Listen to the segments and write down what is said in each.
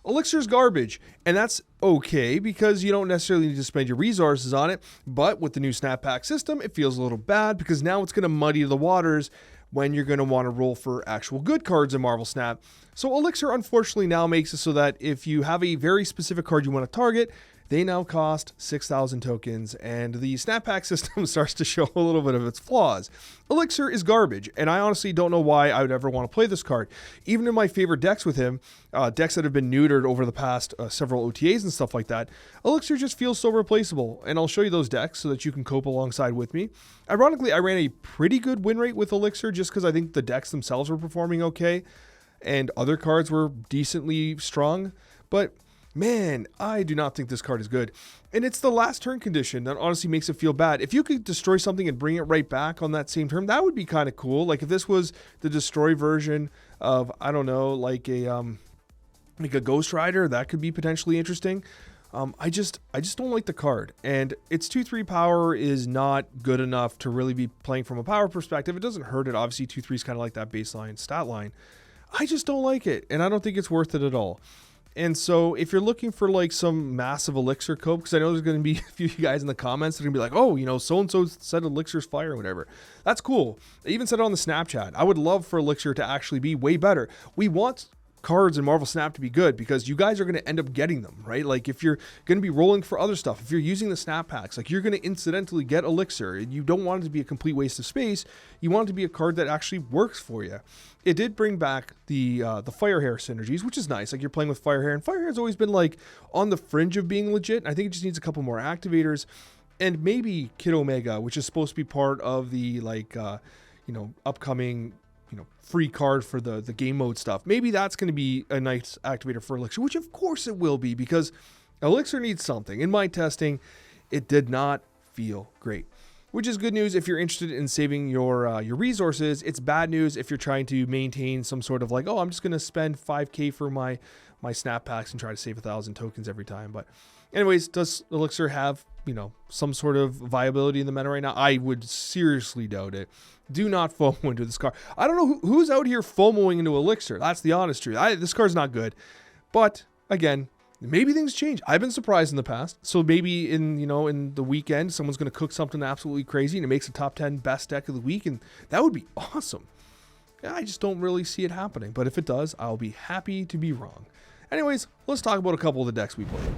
Elixir's garbage, and that's okay because you don't necessarily need to spend your resources on it, but with the new snap pack system, it feels a little bad because now it's going to muddy the waters when you're going to want to roll for actual good cards in Marvel Snap. So Elixir unfortunately now makes it so that if you have a very specific card you want to target, they now cost 6,000 tokens, and the snap pack system starts to show a little bit of its flaws. Elixir is garbage, and I honestly don't know why I would ever want to play this card. Even in my favorite decks with him, decks that have been neutered over the past several OTAs and stuff like that, Elixir just feels so replaceable, and I'll show you those decks so that you can cope alongside with me. Ironically, I ran a pretty good win rate with Elixir just because I think the decks themselves were performing okay, and other cards were decently strong, but man, I do not think this card is good. And it's the last turn condition that honestly makes it feel bad. If you could destroy something and bring it right back on that same turn, that would be kind of cool. Like if this was the destroy version of, I don't know, like a Ghost Rider, that could be potentially interesting. I just don't like the card. And its 2-3 power is not good enough to really be playing from a power perspective. It doesn't hurt it. Obviously, 2-3 is kind of like that baseline stat line. I just don't like it, and I don't think it's worth it at all. And so if you're looking for like some massive Elixir cope, because I know there's going to be a few guys in the comments that are going to be like, oh, you know, so-and-so said Elixir's fire or whatever. That's cool. They even said it on the Snapchat. I would love for Elixir to actually be way better. We want cards in Marvel Snap to be good because you guys are going to end up getting them, right? Like if you're going to be rolling for other stuff, if you're using the snap packs, like you're going to incidentally get Elixir. You don't want it to be a complete waste of space. You want it to be a card that actually works for you. It did bring back the Firehair synergies, which is nice. Like you're playing with Firehair, and Firehair has always been like on the fringe of being legit. I think it just needs a couple more activators, and maybe Kid Omega, which is supposed to be part of the like upcoming free card for the game mode stuff. Maybe that's going to be a nice activator for Elixir, which of course it will be because Elixir needs something. In my testing, it did not feel great, which is good news if you're interested in saving your resources. It's bad news if you're trying to maintain some sort of like, oh, I'm just going to spend 5K for my snap packs and try to save 1,000 tokens every time. But anyways, does Elixir have, some sort of viability in the meta right now? I would seriously doubt it. Do not FOMO into this card. I don't know who's out here FOMOing into Elixir. That's the honest truth. This card's not good. But again, maybe things change. I've been surprised in the past. So maybe in the weekend, someone's going to cook something absolutely crazy and it makes a top 10 best deck of the week. And that would be awesome. I just don't really see it happening. But if it does, I'll be happy to be wrong. Anyways, let's talk about a couple of the decks we played.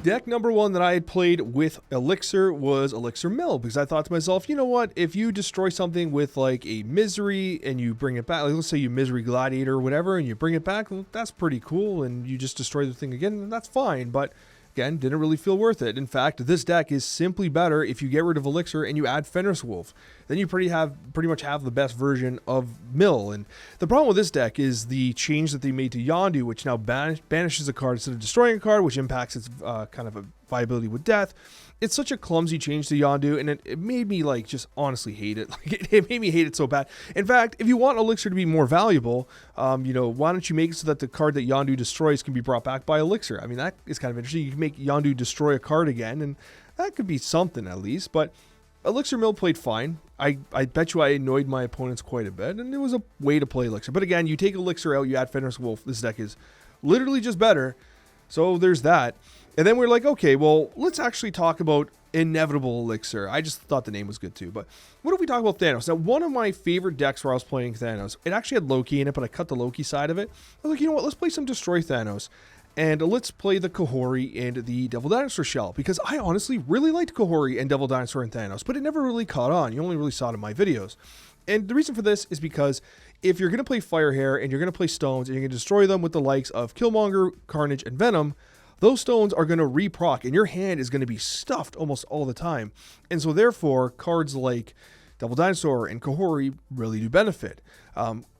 Deck number one that I had played with Elixir was Elixir Mill, because I thought to myself, you know what, if you destroy something with like a Misery and you bring it back, like let's say you Misery Gladiator or whatever, and you bring it back, well, that's pretty cool, and you just destroy the thing again, that's fine, but again, didn't really feel worth it. In fact, this deck is simply better if you get rid of Elixir and you add Fenris Wolf. Then you pretty much have the best version of Mill. And the problem with this deck is the change that they made to Yondu, which now banishes a card instead of destroying a card, which impacts its kind of a viability with death. It's such a clumsy change to Yondu, and it made me like just honestly hate it. Like it made me hate it so bad. In fact, if you want Elixir to be more valuable, why don't you make it so that the card that Yondu destroys can be brought back by Elixir? I mean, that is kind of interesting. You can make Yondu destroy a card again, and that could be something at least. But Elixir Mill played fine. I bet you I annoyed my opponents quite a bit, and it was a way to play Elixir. But again, you take Elixir out, you add Fenris Wolf. This deck is literally just better. So there's that. And then we're like, okay, well, let's actually talk about Inevitable Elixir. I just thought the name was good too. But what if we talk about Thanos? Now, one of my favorite decks where I was playing Thanos, it actually had Loki in it, but I cut the Loki side of it. I was like, you know what, let's play some Destroy Thanos. And let's play the Kahori and the Devil Dinosaur shell, because I honestly really liked Kahori and Devil Dinosaur and Thanos, but it never really caught on. You only really saw it in my videos. And the reason for this is because if you're going to play Firehair and you're going to play stones and you're going to destroy them with the likes of Killmonger, Carnage, and Venom, those stones are going to re-proc and your hand is going to be stuffed almost all the time. And so therefore, cards like Devil Dinosaur and Kahori really do benefit.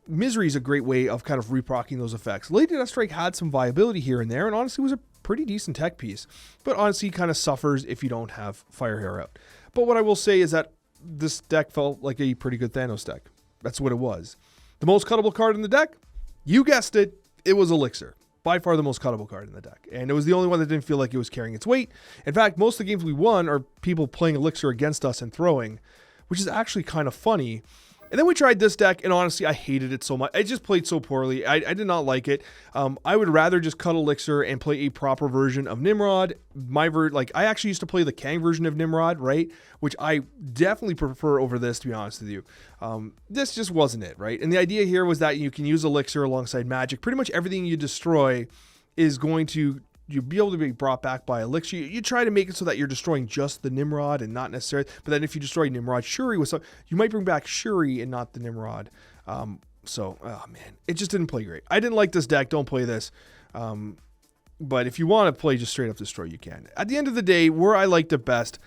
Misery is a great way of kind of re-procking those effects. Lady Deathstrike had some viability here and there, and honestly was a pretty decent tech piece. But honestly, kind of suffers if you don't have Firehair out. But what I will say is that this deck felt like a pretty good Thanos deck. That's what it was. The most cuttable card in the deck? You guessed it, it was Elixir. By far the most cuttable card in the deck. And it was the only one that didn't feel like it was carrying its weight. In fact, most of the games we won are people playing Elixir against us and throwing, which is actually kind of funny. And then we tried this deck, and honestly, I hated it so much. It just played so poorly. I did not like it. I would rather just cut Elixir and play a proper version of Nimrod. I actually used to play the Kang version of Nimrod, right? Which I definitely prefer over this, to be honest with you. This just wasn't it, right? And the idea here was that you can use Elixir alongside Magic. Pretty much everything you destroy is going to you'll be able to be brought back by Elixir. You try to make it so that you're destroying just the Nimrod and not necessarily, but then if you destroy Nimrod Shuri with some, you might bring back Shuri and not the Nimrod. Oh man, it just didn't play great. I didn't like this deck. Don't play this. But if you want to play just straight up destroy, you can. At the end of the day, where I liked it best,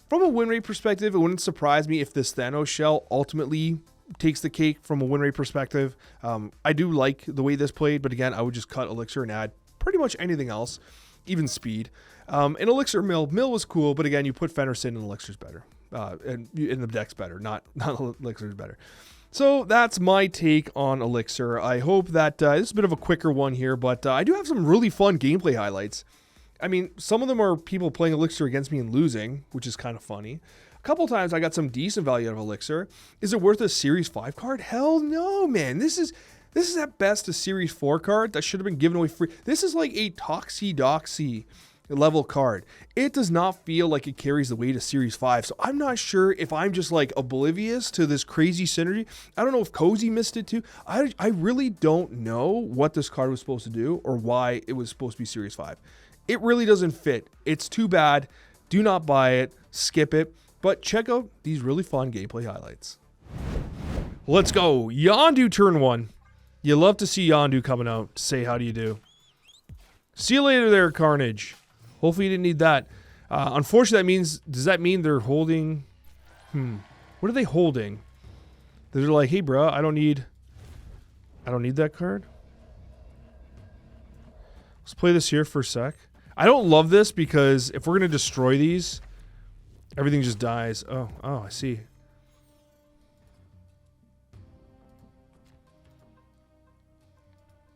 from a win rate perspective, it wouldn't surprise me if this Thanos shell ultimately takes the cake from a win rate perspective. I do like the way this played, but again, I would just cut Elixir and add pretty much anything else, even speed. And Elixir Mill was cool, but again, you put Fenris in and Elixir's better. And the deck's better, not Elixir's better. So that's my take on Elixir. I hope that this is a bit of a quicker one here, but I do have some really fun gameplay highlights. I mean, some of them are people playing Elixir against me and losing, which is kind of funny. A couple times I got some decent value out of Elixir. Is it worth a Series 5 card? Hell no, man. This is at best a Series 4 card that should have been given away free. This is like a Toxie level card. It does not feel like it carries the weight of Series 5. So I'm not sure if I'm just like oblivious to this crazy synergy. I don't know if Cozy missed it too. I really don't know what this card was supposed to do or why it was supposed to be Series 5. It really doesn't fit. It's too bad. Do not buy it. Skip it. But check out these really fun gameplay highlights. Let's go. Yondu turn 1. You love to see Yondu coming out to say, how do you do? See you later there, Carnage. Hopefully you didn't need that. Unfortunately, does that mean they're holding? What are they holding? They're like, hey, bro, I don't need that card. Let's play this here for a sec. I don't love this because if we're going to destroy these, everything just dies. Oh, I see.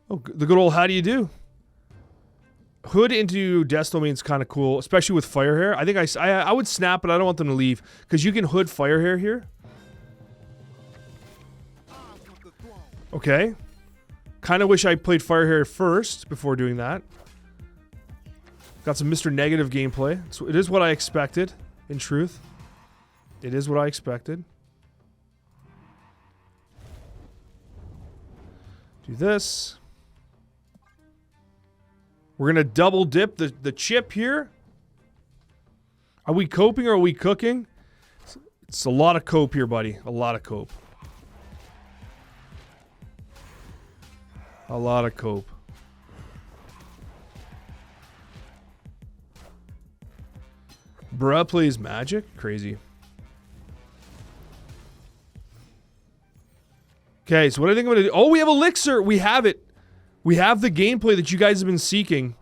Oh, the good old how do you do? Hood into Death Domain is kind of cool, especially with Fire Hair. I think I would snap, but I don't want them to leave because you can Hood Fire Hair here. Okay. Kind of wish I played Fire Hair first before doing that. Got some Mr. Negative gameplay. So it is what I expected, in truth. It is what I expected. Do this. We're going to double dip the chip here. Are we coping or are we cooking? It's a lot of cope here, buddy. A lot of cope. A lot of cope. Bruh plays Magic? Crazy. Okay, so what I think I'm going to do... Oh, we have Elixir! We have it! We have the gameplay that you guys have been seeking.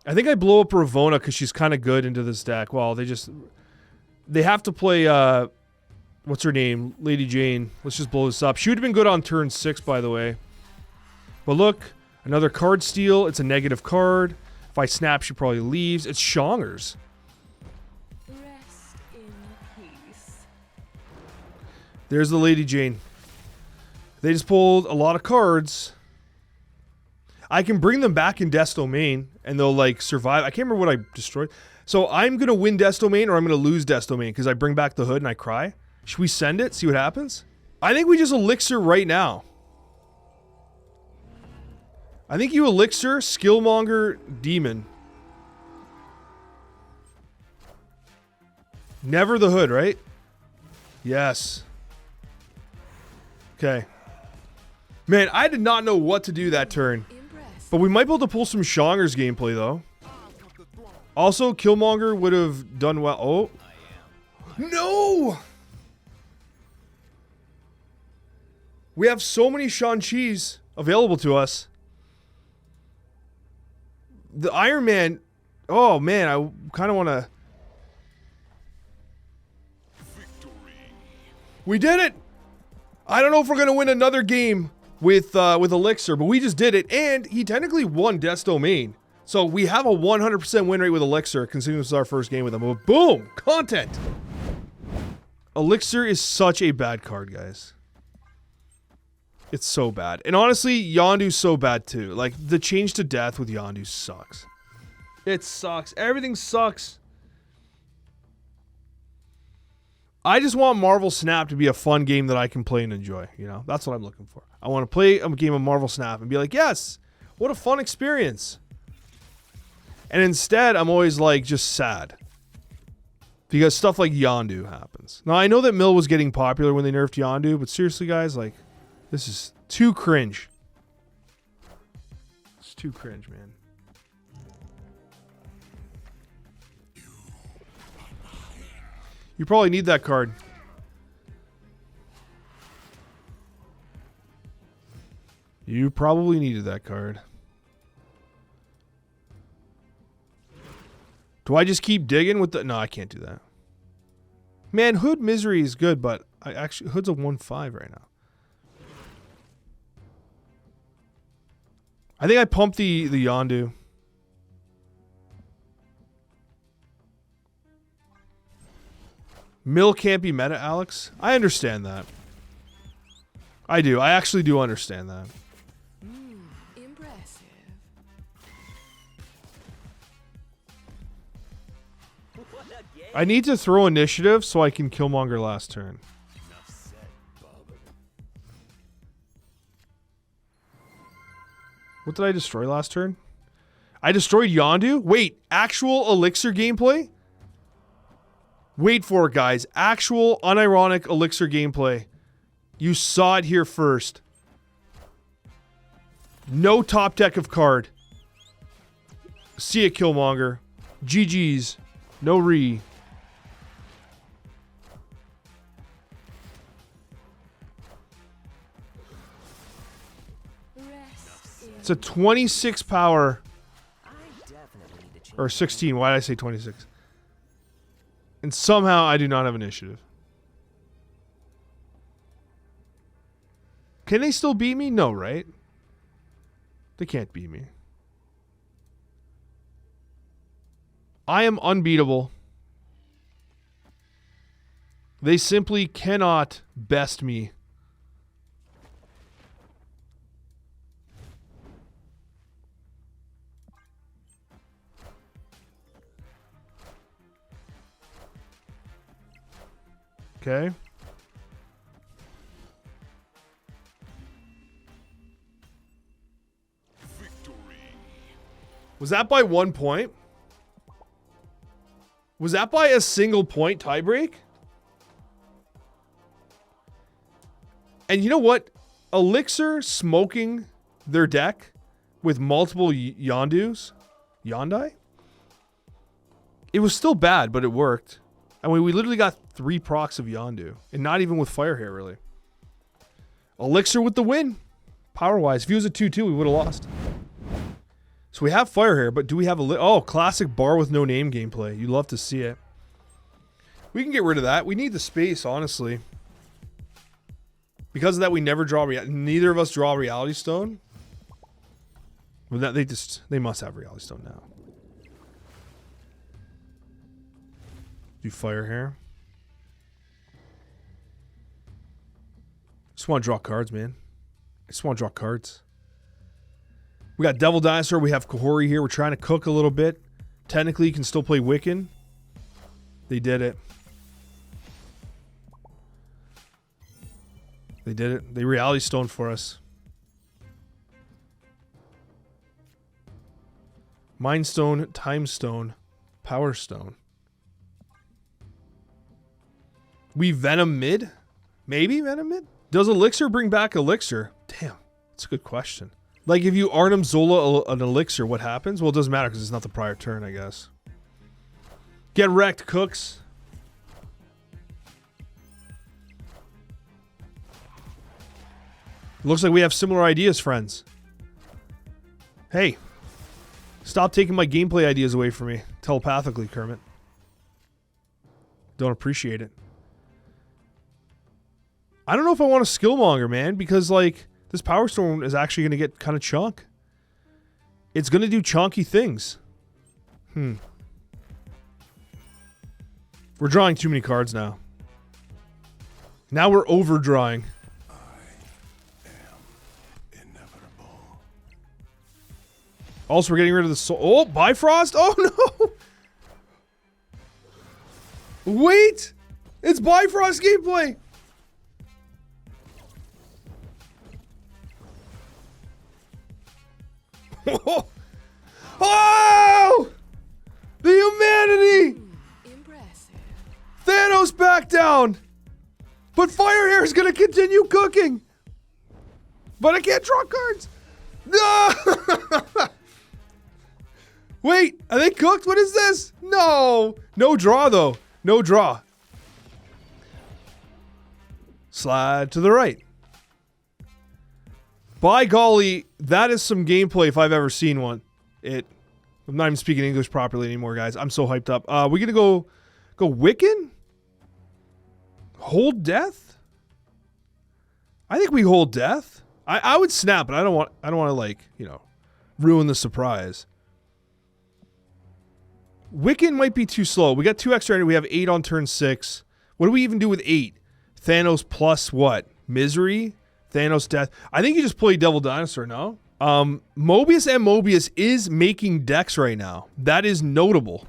I think I blow up Ravonna because she's kind of good into this deck. Well, they have to play, what's her name? Lady Jane. Let's just blow this up. She would have been good on turn 6, by the way. But look, another card steal. It's a negative card. If I snap, she probably leaves. It's Shongers. Rest in peace. There's the Lady Jane. They just pulled a lot of cards. I can bring them back in Death Domain, and they'll, like, survive. I can't remember what I destroyed. So I'm going to win Death Domain, or I'm going to lose Death Domain, because I bring back the Hood and I cry. Should we send it? See what happens? I think we just Elixir right now. I think you Elixir, Skillmonger, Demon. Never the Hood, right? Yes. Okay. Man, I did not know what to do that turn. But we might be able to pull some Shongers gameplay, though. Also, Killmonger would have done well. Oh. No! We have so many Shang-Chi's available to us. The Iron Man... Oh, man, I kind of want to... We did it! I don't know if we're going to win another game with Elixir, but we just did it, and he technically won Death's Domain. So we have a 100% win rate with Elixir, considering this is our first game with him. But boom! Content! Elixir is such a bad card, guys. It's so bad. And honestly, Yondu's so bad too. Like, the change to death with Yondu sucks. It sucks. Everything sucks. I just want Marvel Snap to be a fun game that I can play and enjoy. You know, that's what I'm looking for. I want to play a game of Marvel Snap and be like, yes, what a fun experience. And instead, I'm always like just sad. Because stuff like Yondu happens. Now, I know that Mill was getting popular when they nerfed Yondu, but seriously, guys, like, this is too cringe. It's too cringe, man. You probably need that card. You probably needed that card. Do I just keep digging with the... No, I can't do that. Man, Hood Misery is good, but I actually... Hood's a 1-5 right now. I think I pumped the Yondu. Mill can't be meta, Alex. I understand that. I do. I actually do understand that. Impressive. I need to throw initiative so I can Killmonger last turn. What did I destroy last turn? I destroyed Yondu? Wait, actual Elixir gameplay? Wait for it, guys. Actual, unironic Elixir gameplay. You saw it here first. No top deck of card. See it, Killmonger. GG's. No re. It's a 26 power. Or 16. Why did I say 26? And somehow I do not have initiative. Can they still beat me? No, right? They can't beat me. I am unbeatable. They simply cannot best me. Okay. Was that by 1 point? Was that by a single point tiebreak? And you know what? Elixir smoking their deck with multiple Yondus? Yondai? It was still bad, but it worked. I mean, we literally got 3 procs of Yondu. And not even with Fire Hair, really. Elixir with the win. Power-wise. If he was a 2-2, we would have lost. So we have Fire Hair, but do we have a... Oh, classic bar with no name gameplay. You love to see it. We can get rid of that. We need the space, honestly. Because of that, we never draw... Neither of us draw Reality Stone. Well, that, they must have Reality Stone now. Do Fire Hair. Just want to draw cards, man. I just want to draw cards. We got Devil Dinosaur. We have Kahori here. We're trying to cook a little bit. Technically, you can still play Wiccan. They did it. They did it. They Reality Stone for us. Mind Stone, Time Stone, Power Stone. We Venom mid? Maybe Venom mid? Does Elixir bring back Elixir? Damn, that's a good question. Like, if you Arnim Zola an Elixir, what happens? Well, it doesn't matter because it's not the prior turn, I guess. Get wrecked, Cooks. Looks like we have similar ideas, friends. Hey, stop taking my gameplay ideas away from me telepathically, Kermit. Don't appreciate it. I don't know if I want a Skillmonger, man, because, like, this Power Stone is actually going to get kind of chunk. It's going to do chunky things. We're drawing too many cards now. Now we're overdrawing. I am Also, we're getting rid of the soul. Oh, Bifrost? Oh, no! Wait! It's Bifrost gameplay! Oh! The humanity! Impressive. Thanos back down! But Fire Hair is gonna continue cooking! But I can't draw cards! No! Wait, are they cooked? What is this? No! No draw, though. No draw. Slide to the right. By golly, that is some gameplay if I've ever seen one. I'm not even speaking English properly anymore, guys. I'm so hyped up. We're gonna go Wiccan? Hold death? I think we hold death. I would snap, but I don't want to, like, you know, ruin the surprise. Wiccan might be too slow. We got 2 extra energy. We have 8 on turn 6. What do we even do with 8? Thanos plus what? Misery? Thanos death? I think you just play Devil Dinosaur, no? Mobius and Mobius is making decks right now. That is notable.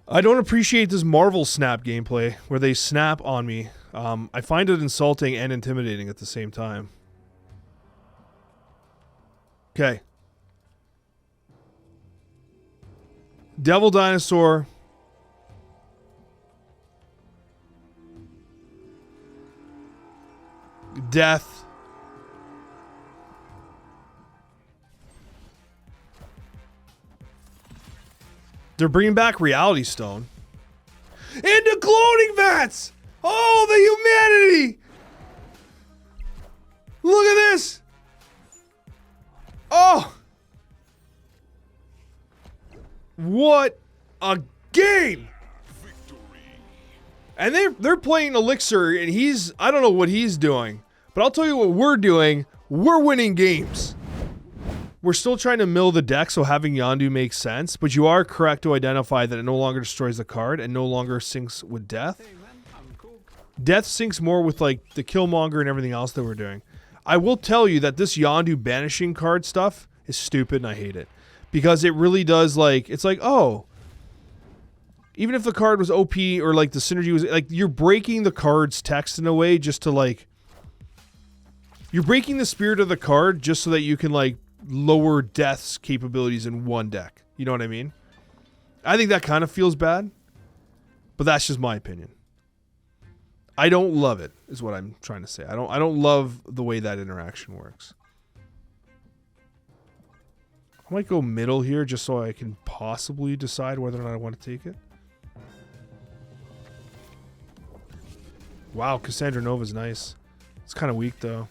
I don't appreciate this Marvel Snap gameplay where they snap on me. I find it insulting and intimidating at the same time. Okay. Devil Dinosaur. Death. They're bringing back Reality Stone. Into cloning vats! Oh, the humanity! Look at this! Oh! What a game! And they're playing Elixir, and I don't know what he's doing. But I'll tell you what we're doing. We're winning games. We're still trying to mill the deck, so having Yondu makes sense. But you are correct to identify that it no longer destroys the card and no longer syncs with death. Death syncs more with, like, the Killmonger and everything else that we're doing. I will tell you that this Yondu banishing card stuff is stupid, and I hate it. Because it really does, like, it's like, oh, even if the card was OP or, like, the synergy was, like, you're breaking the card's text in a way just to, like, you're breaking the spirit of the card just so that you can, like, lower Death's capabilities in one deck. You know what I mean? I think that kind of feels bad, but that's just my opinion. I don't love it, is what I'm trying to say. I don't love the way that interaction works. I might go middle here just so I can possibly decide whether or not I want to take it. Wow, Cassandra Nova's nice. It's kind of weak, though.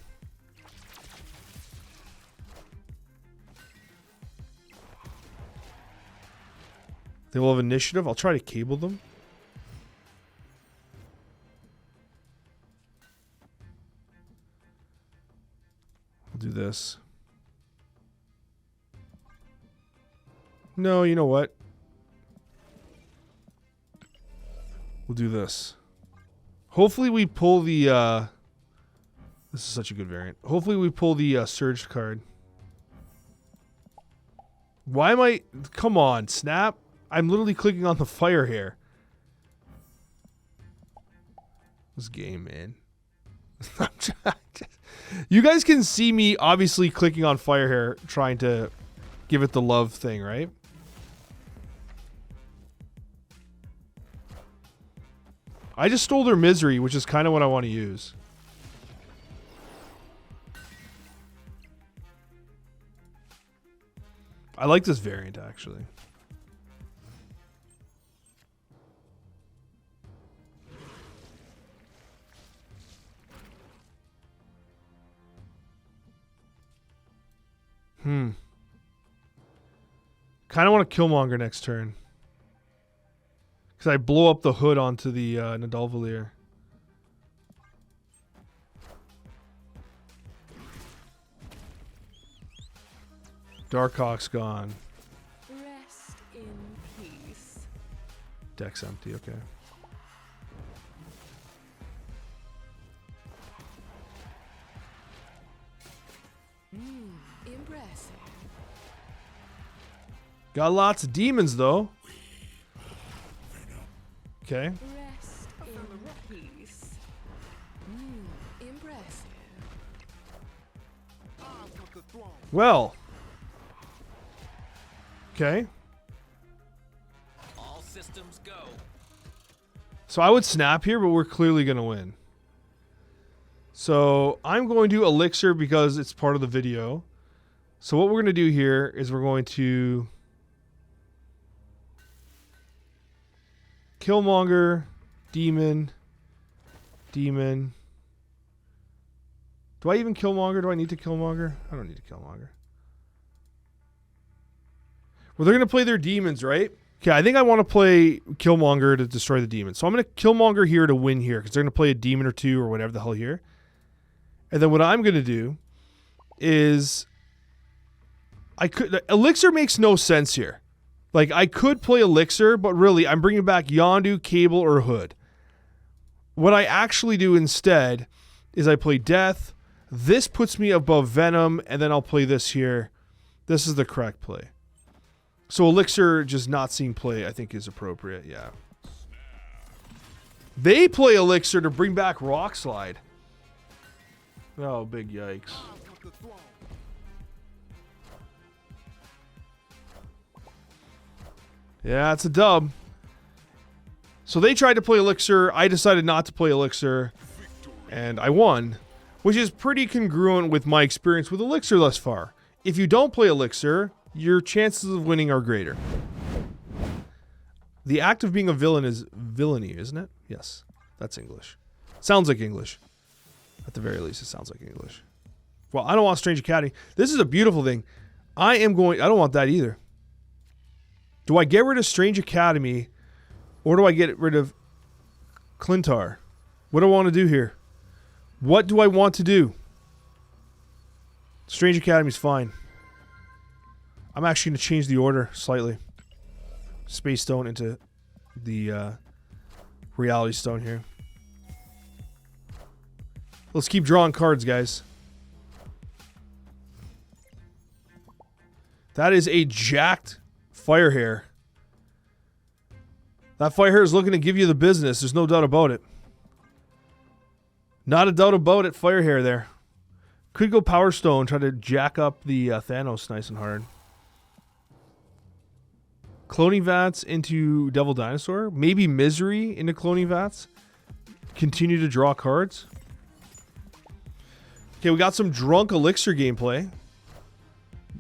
They will have initiative. I'll try to cable them. I'll do this. No, you know what? We'll do this. Hopefully we pull the... this is such a good variant. Hopefully we pull the Surge card. Why am I... Come on, Snap. I'm literally clicking on the fire here. This game, man. You guys can see me obviously clicking on fire hair, trying to give it the love thing, right? I just stole their misery, which is kind of what I want to use. I like this variant, actually. Kind of want to Killmonger next turn. Because I blow up the hood onto the Nadalvalier. Darkhawk's gone. Rest in peace. Deck's empty, okay. Impressive. Got lots of demons, though. Okay. Rest in peace. Impressive. Well. Okay. All systems go. So I would snap here, but we're clearly going to win. So I'm going to Elixir because it's part of the video. So what we're going to do here is we're going to Killmonger, Demon, Demon. Do I even Killmonger? Do I need to Killmonger? I don't need to Killmonger. Well, they're going to play their demons, right? Okay, I think I want to play Killmonger to destroy the demons. So I'm going to Killmonger here to win here because they're going to play a demon or two or whatever the hell here. And then what I'm going to do is Elixir makes no sense here. Like, I could play Elixir, but really, I'm bringing back Yondu, Cable, or Hood. What I actually do instead is I play Death. This puts me above Venom, and then I'll play this here. This is the correct play. So Elixir just not seeing play, I think, is appropriate, yeah. They play Elixir to bring back Rock Slide. Oh, big yikes. Yeah, it's a dub. So they tried to play Elixir. I decided not to play Elixir. And I won. Which is pretty congruent with my experience with Elixir thus far. If you don't play Elixir, your chances of winning are greater. The act of being a villain is villainy, isn't it? Yes, that's English. Sounds like English. At the very least, it sounds like English. Well, I don't want Strange Academy. This is a beautiful thing. I don't want that either. Do I get rid of Strange Academy or do I get rid of Clintar? What do I want to do here? What do I want to do? Strange Academy's fine. I'm actually going to change the order slightly. Space Stone into the Reality Stone here. Let's keep drawing cards, guys. That is a jacked Fire Hair. That Fire Hair is looking to give you the business. There's no doubt about it. Not a doubt about it, Fire Hair there. Could go Power Stone, try to jack up the Thanos nice and hard. Cloning Vats into Devil Dinosaur. Maybe Misery into Cloning Vats. Continue to draw cards. Okay, we got some drunk Elixir gameplay.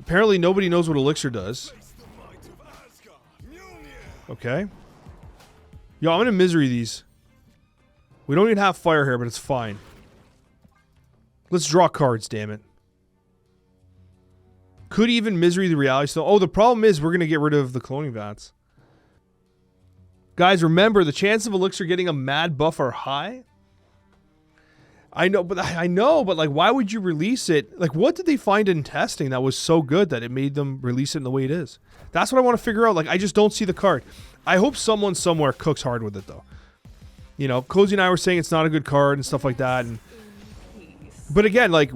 Apparently nobody knows what Elixir does. Okay. Yo, I'm going to Misery these. We don't even have Fire Hair, but it's fine. Let's draw cards, damn it. Could even Misery the Reality Stone. Oh, the problem is we're going to get rid of the Cloning Vats. Guys, remember, the chances of Elixir getting a mad buff are high. I know, but like, why would you release it? Like, what did they find in testing that was so good that it made them release it in the way it is? That's what I want to figure out. Like, I just don't see the card. I hope someone somewhere cooks hard with it, though. You know, Cozy and I were saying it's not a good card and stuff like that. But again, like,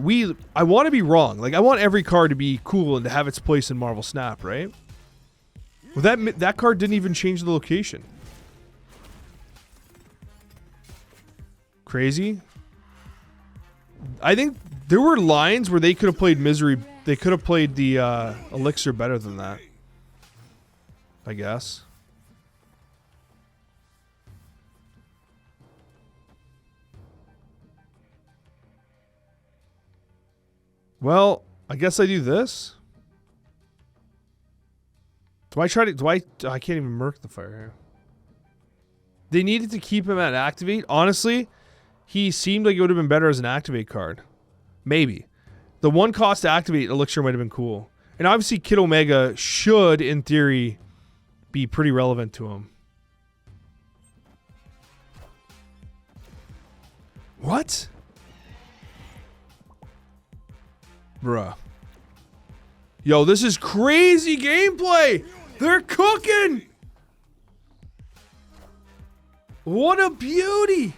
I want to be wrong. Like, I want every card to be cool and to have its place in Marvel Snap, right? Well, that card didn't even change the location. Crazy. I think there were lines where they could have played Misery. They could have played the Elixir better than that. I guess. Well, I guess I do this. I can't even murk the Fire Hair. They needed to keep him at Activate. Honestly, he seemed like it would have been better as an Activate card. Maybe. The one cost to activate Elixir might have been cool. And obviously Kid Omega should, in theory, be pretty relevant to him. What? Bruh. Yo, this is crazy gameplay! They're cooking! What a beauty!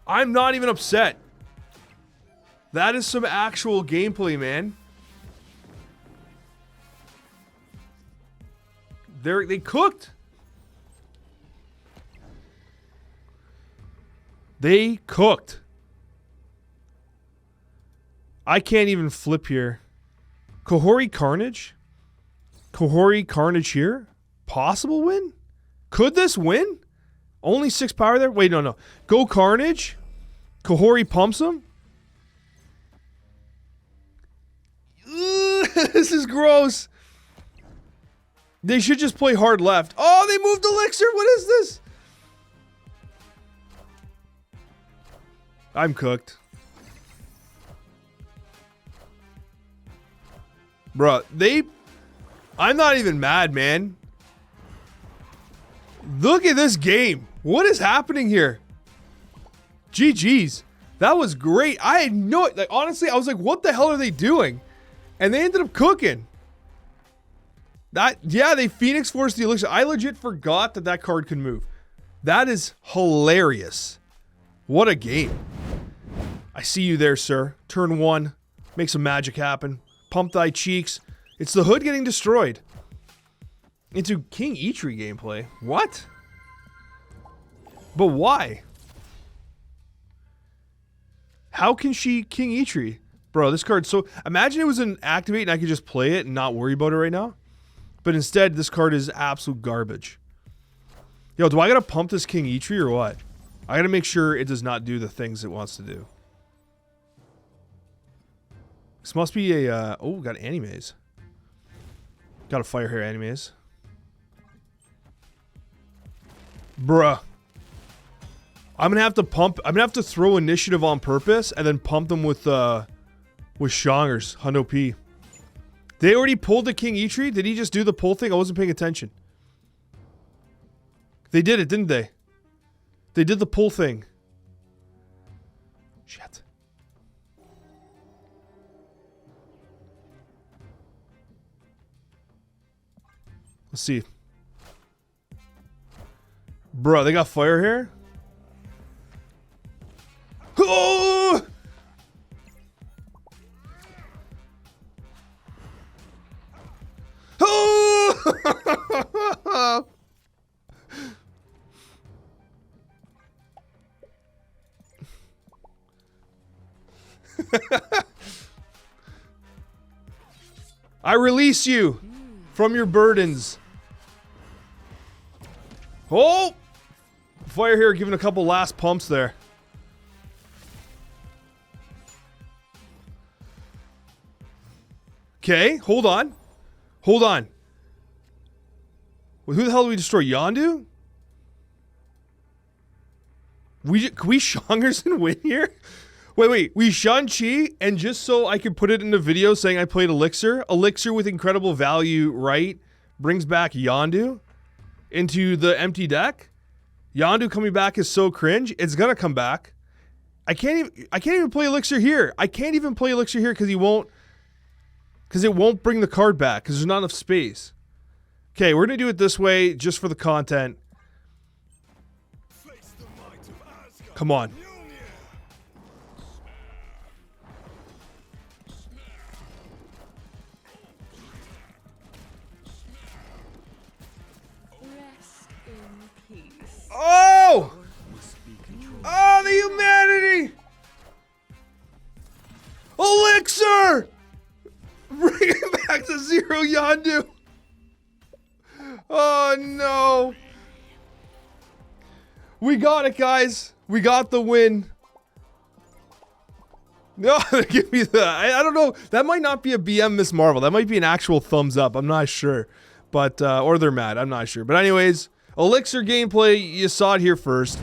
I'm not even upset. That is some actual gameplay, man. They cooked. They cooked. I can't even flip here. Kohori Carnage? Kohori Carnage here? Possible win? Could this win? Only 6 power there? Wait, no. Go Carnage? Kohori pumps him? Ugh, this is gross. They should just play hard left. Oh, they moved Elixir. What is this? I'm cooked. Bruh, I'm not even mad, man. Look at this game. What is happening here? GG's. That was great. I had no... Like, honestly, I was like, what the hell are they doing? And they ended up cooking. Yeah, they Phoenix Force the Elixir. I legit forgot that card could move. That is hilarious. What a game. I see you there, sir. Turn 1. Make some magic happen. Pump thy cheeks. It's the hood getting destroyed. Into King Eitri gameplay. What? But why? How can she King Eitri? Bro, this card so... Imagine it was an activate and I could just play it and not worry about it right now. But instead, this card is absolute garbage. Yo, do I gotta pump this King Eitri or what? I gotta make sure it does not do the things it wants to do. This must be a... oh, got animes. Got a fire hair animes. Bruh. I'm gonna have to pump... I'm gonna have to throw initiative on purpose and then pump them with Shangers. Hundo P. They already pulled the King Eitri? Did he just do the pull thing? I wasn't paying attention. They did it, didn't they? They did the pull thing. Shit. Let's see. Bro, they got fire here? Oh! Oh! I release you from your burdens. Oh! Fire here, giving a couple last pumps there. Okay, hold on. Hold on. Well, who the hell did we destroy? Yondu? Can we Shangers and win here? Wait. We Shang-Chi, and just so I could put it in the video saying I played Elixir. Elixir with incredible value, right? Brings back Yondu into the empty deck. Yondu coming back is so cringe. It's gonna come back. I can't even play Elixir here. I can't even play Elixir here because it won't bring the card back because there's not enough space. Okay, we're gonna do it this way just for the content. Come on. Rest in peace. Oh! Oh, the humanity! Elixir! Bring it back to 0 Yondu. Oh no. We got it, guys. We got the win. No, give me the... I don't know. That might not be a BM Miss Marvel. That might be an actual thumbs up. I'm not sure. But, or they're mad. I'm not sure. But anyways, Elixir gameplay, you saw it here first.